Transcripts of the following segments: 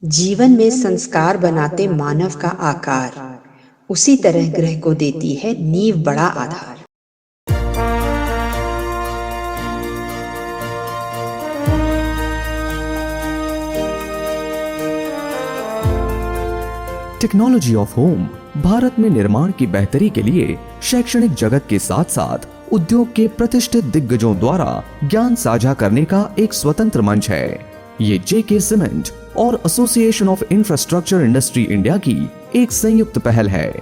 जीवन में संस्कार बनाते मानव का आकार, उसी तरह ग्रह को देती है नींव बड़ा आधार। टेक्नोलॉजी ऑफ होम भारत में निर्माण की बेहतरी के लिए शैक्षणिक जगत के साथ साथ उद्योग के प्रतिष्ठित दिग्गजों द्वारा ज्ञान साझा करने का एक स्वतंत्र मंच है। ये जेके सीमेंट और association of infrastructure industry India की एक संयुक्त पहल है।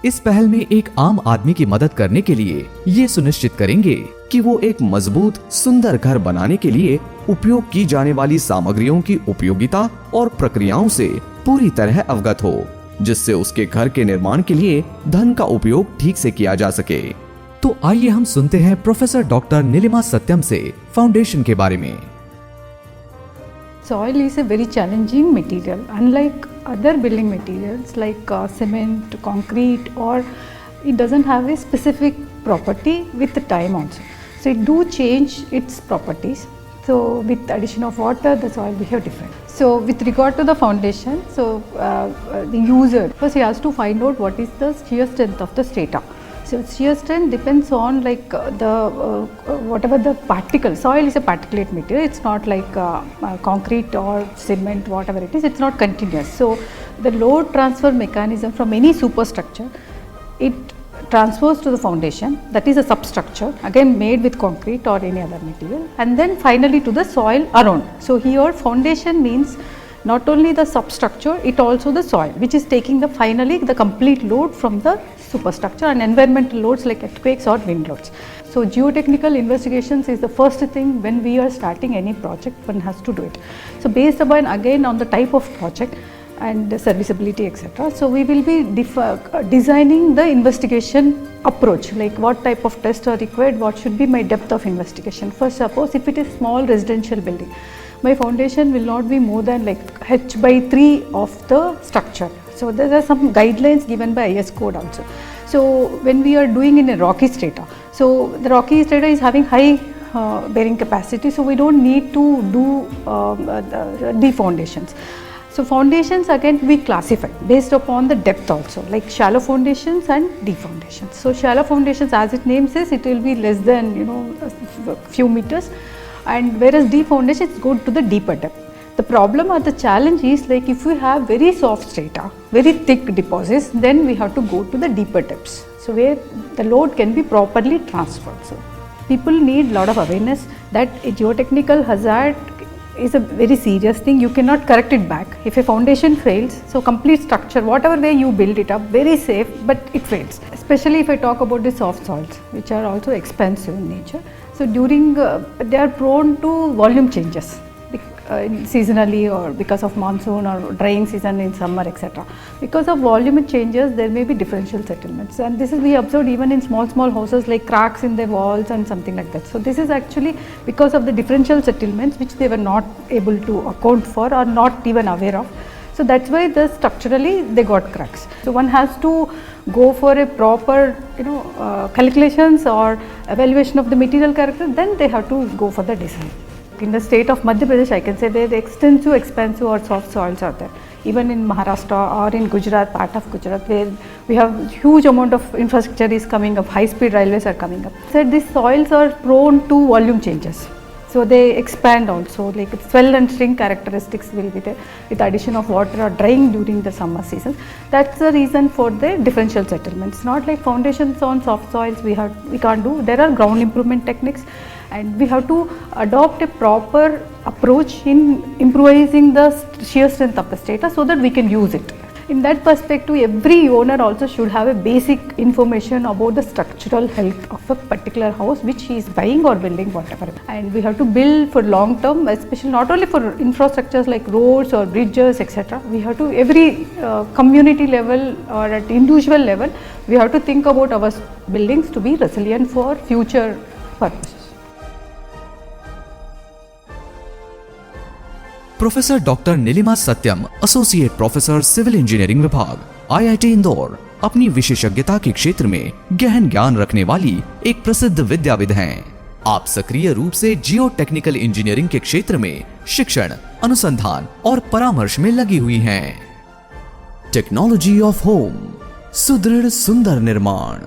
इस पहल में एक आम आदमी की मदद करने के लिए ये सुनिश्चित करेंगे कि वो एक मजबूत सुंदर घर बनाने के लिए उपयोग की जाने वाली सामग्रियों की उपयोगिता और प्रक्रियाओं से पूरी तरह अवगत हो, जिससे उसके घर के निर्माण के लिए धन का उपयोग ठीक से किया जा सके। तो आइए हम सुनते हैं प्रोफेसर डॉक्टर नीलिमा सत्यम से फाउंडेशन के बारे में। Soil is a very challenging material, unlike other building materials like cement, concrete, or it doesn't have a specific property with the time also. So it do change its properties. So with the addition of water, the soil behave different. So with regard to the foundation, the user first he has to find out what is the shear strength of the strata. So shear strength depends on whatever the particle. Soil is a particulate material. It's not like concrete or cement, whatever it is. It's not continuous. So the load transfer mechanism from any superstructure, it transfers to the foundation. That is a substructure again made with concrete or any other material, and then finally to the soil around. So here foundation means not only the substructure, it also the soil, which is taking finally the complete load from the superstructure and environmental loads like earthquakes or wind loads. So geotechnical investigations is the first thing when we are starting any project, one has to do it. So based upon again on the type of project and the serviceability etc. So we will be designing the investigation approach, like what type of tests are required, what should be my depth of investigation. First, suppose if it is small residential building, my foundation will not be more than like h/3 of the structure. So there are some guidelines given by IS code also. So when we are doing in a rocky strata, so the rocky strata is having high bearing capacity, so we don't need to do the foundations. So foundations again we classify based upon the depth also, like shallow foundations and deep foundations. So shallow foundations, as its name says, it will be less than a few meters, and whereas deep foundations go to the deeper depth. The problem or the challenge is like if we have very soft strata, very thick deposits, then we have to go to the deeper depths. So where the load can be properly transferred. So people need lot of awareness that a geotechnical hazard is a very serious thing. You cannot correct it back. If a foundation fails, so complete structure, whatever way you build it up, very safe, but it fails. Especially if I talk about the soft soils, which are also expensive in nature. So during, they are prone to volume changes. Seasonally or because of monsoon or drying season in summer etc. Because of volume changes, there may be differential settlements, and this is we observed even in small houses like cracks in the walls and something like that. So this is actually because of the differential settlements which they were not able to account for or not even aware of. So that's why structurally they got cracks. So one has to go for a proper calculations or evaluation of the material character, then they have to go for the design. In the state of Madhya Pradesh, I can say there are extensive, expansive or soft soils out there. Even in Maharashtra or in Gujarat, part of Gujarat, where we have huge amount of infrastructure is coming up, high-speed railways are coming up. So these soils are prone to volume changes. So they expand also, like swell and shrink characteristics will be there with the addition of water or drying during the summer season. That's the reason for the differential settlements. Not like foundations on soft soils we can't do. There are ground improvement techniques, and we have to adopt a proper approach in improvising the shear strength of the strata so that we can use it. In that perspective, every owner also should have a basic information about the structural health of a particular house which he is buying or building, whatever. And we have to build for long term, especially not only for infrastructures like roads or bridges etc. We have to every community level or at individual level, we have to think about our buildings to be resilient for future purposes. Professor doctor Neelima Satyam, associate professor civil engineering विभाग, IIT Indore, अपनी विशेषज्ञता के क्षेत्र में गहन ज्ञान रखने वाली एक प्रसिद्ध विद्याविद हैं। आप सक्रिय रूप से जियो टेक्निकल इंजीनियरिंग के क्षेत्र में शिक्षण, अनुसंधान और परामर्श में लगी हुई हैं। टेक्नोलॉजी ऑफ होम, सुदृढ़ सुंदर निर्माण।